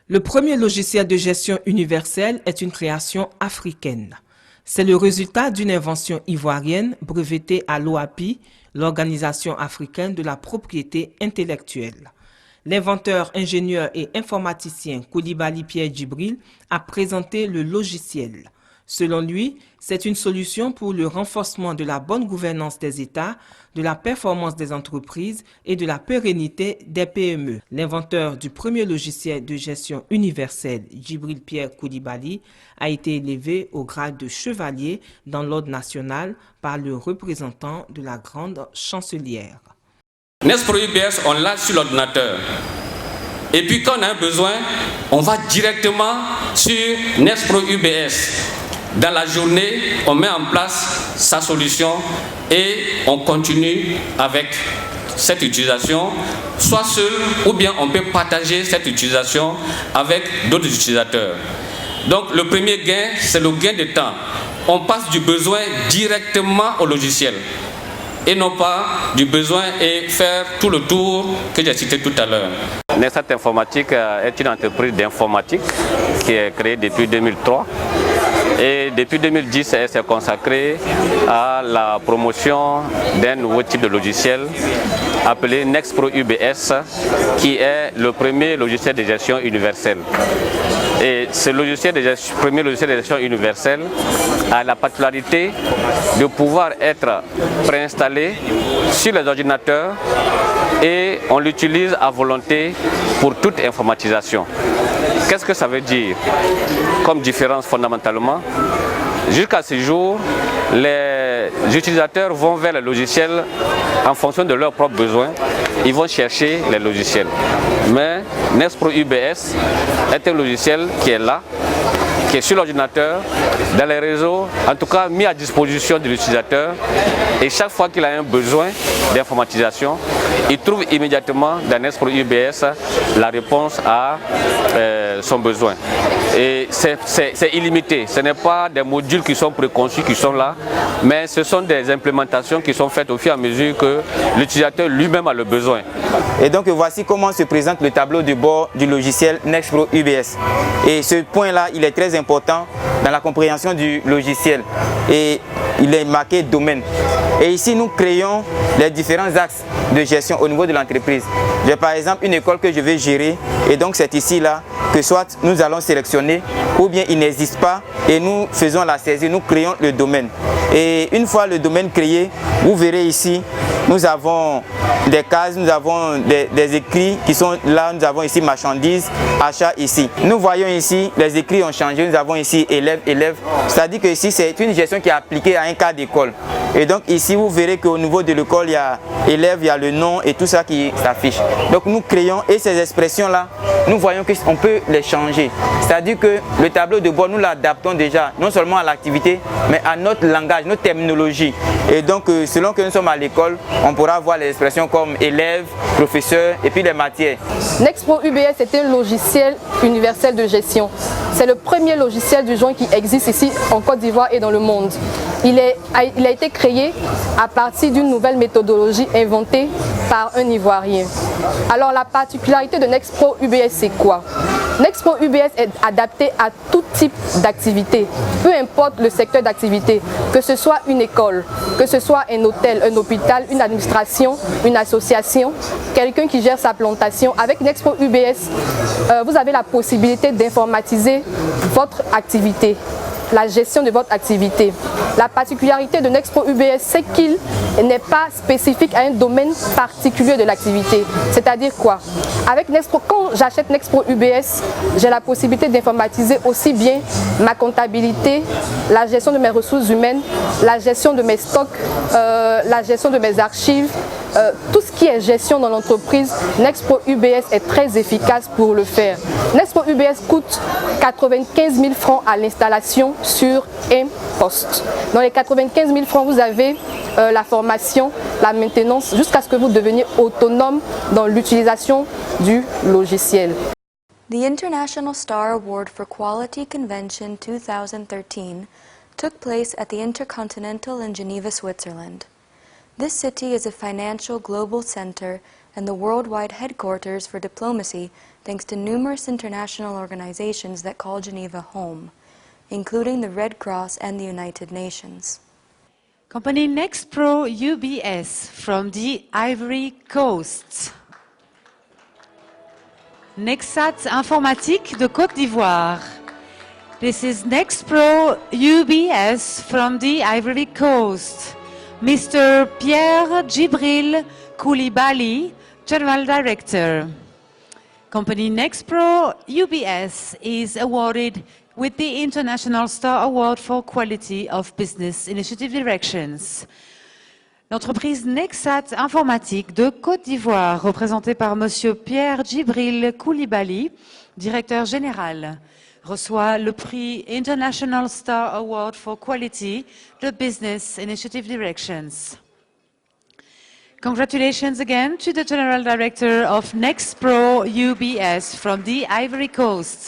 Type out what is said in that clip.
Le premier logiciel de gestion universelle est une création africaine. C'est le résultat d'une invention ivoirienne brevetée à l'OAPI, l'Organisation africaine de la propriété intellectuelle. L'inventeur, ingénieur et informaticien Koulibaly Pierre Djibril a présenté le logiciel. Selon lui, c'est une solution pour le renforcement de la bonne gouvernance des États, de la performance des entreprises et de la pérennité des PME. L'inventeur du premier logiciel de gestion universelle, Djibril Pierre Koulibaly, a été élevé au grade de chevalier dans l'ordre national par le représentant de la grande chancelière. Nexpro UBS, on l'a sur l'ordinateur. Et puis quand on a un besoin, on va directement sur Nexpro UBS. Dans la journée, on met en place sa solution et on continue avec cette utilisation, soit seul ou bien on peut partager cette utilisation avec d'autres utilisateurs. Donc le premier gain, c'est le gain de temps. On passe du besoin directement au logiciel et non pas du besoin et faire tout le tour que j'ai cité tout à l'heure. Nexat Informatique est une entreprise d'informatique qui est créée depuis 2003. Et depuis 2010, elle s'est consacrée à la promotion d'un nouveau type de logiciel appelé Nexpro UBS, qui est le premier logiciel de gestion universelle. Et ce premier logiciel de gestion universelle a la particularité de pouvoir être préinstallé sur les ordinateurs et on l'utilise à volonté pour toute informatisation. Qu'est-ce que ça veut dire comme différence fondamentalement? Jusqu'à ce jour, les utilisateurs vont vers les logiciels en fonction de leurs propres besoins. Ils vont chercher les logiciels. Mais Nexpro UBS est un logiciel qui est là, qui est sur l'ordinateur, dans les réseaux, en tout cas mis à disposition de l'utilisateur. Et chaque fois qu'il a un besoin d'informatisation, il trouve immédiatement dans Nexpro UBS la réponse à son besoin. Et c'est illimité, ce n'est pas des modules qui sont préconçus qui sont là, mais ce sont des implémentations qui sont faites au fur et à mesure que l'utilisateur lui-même a le besoin. Et donc voici comment se présente le tableau de bord du logiciel Nexpro UBS. Et ce point-là, il est très important dans la compréhension du logiciel. Et il est marqué domaine. Et ici, nous créons les différents axes de gestion au niveau de l'entreprise. J'ai par exemple une école que je vais gérer et donc c'est ici là que soit nous allons sélectionner ou bien il n'existe pas et nous faisons la saisie, nous créons le domaine. Et une fois le domaine créé, vous verrez ici, nous avons des cases, nous avons des écrits qui sont là, nous avons ici marchandises, achat ici. Nous voyons ici, les écrits ont changé, nous avons ici élèves, c'est-à-dire que ici c'est une gestion qui est appliquée à un cas d'école. Et donc ici vous verrez qu'au niveau de l'école il y a élèves, il y a le nom et tout ça qui s'affiche. Donc nous créons et ces expressions là, nous voyons qu'on peut les changer. C'est-à-dire que le tableau de bord nous l'adaptons déjà non seulement à l'activité mais à notre langage, notre terminologie. Et donc selon que nous sommes à l'école, on pourra voir les expressions comme élève, professeur et puis les matières. Nexpro UBS est un logiciel universel de gestion. C'est le premier logiciel du genre qui existe ici en Côte d'Ivoire et dans le monde. Il a été créé à partir d'une nouvelle méthodologie inventée par un Ivoirien. Alors la particularité de Nexpro UBS c'est quoi? Nexpro UBS est adapté à tout type d'activité, peu importe le secteur d'activité, que ce soit une école, que ce soit un hôtel, un hôpital, une administration, une association, quelqu'un qui gère sa plantation. Avec Nexpro UBS, vous avez la possibilité d'informatiser votre activité, la gestion de votre activité. La particularité de Nexpro UBS, c'est qu'il n'est pas spécifique à un domaine particulier de l'activité. C'est-à-dire quoi? Avec Nexpro, quand j'achète Nexpro UBS, j'ai la possibilité d'informatiser aussi bien ma comptabilité, la gestion de mes ressources humaines, la gestion de mes stocks, la gestion de mes archives, tout ce qui est gestion dans l'entreprise. Nexpro UBS est très efficace pour le faire. Nexpro UBS coûte 95 000 francs à l'installation sur un poste. Dans les 95 000 francs, vous avez la formation, la maintenance, jusqu'à ce que vous deveniez autonome dans l'utilisation du logiciel. The International Star Award for Quality Convention 2013 took place at the Intercontinental in Geneva, Switzerland. This city is a financial global center and the worldwide headquarters for diplomacy thanks to numerous international organizations that call Geneva home, including the Red Cross and the United Nations. Company Nexpro UBS from the Ivory Coast. Nexat Informatique de Côte d'Ivoire. This is Nexpro UBS from the Ivory Coast. Mr. Pierre Djibril Koulibaly, General Director. Company Nexpro UBS is awarded with the International Star Award for Quality of Business Initiative Directions. L'entreprise Nexat Informatique de Côte d'Ivoire, représentée par Monsieur Pierre Djibril Koulibaly, directeur général, reçoit le prix International Star Award for Quality de Business Initiative Directions. Congratulations again to the General Director of Nexpro UBS from the Ivory Coast.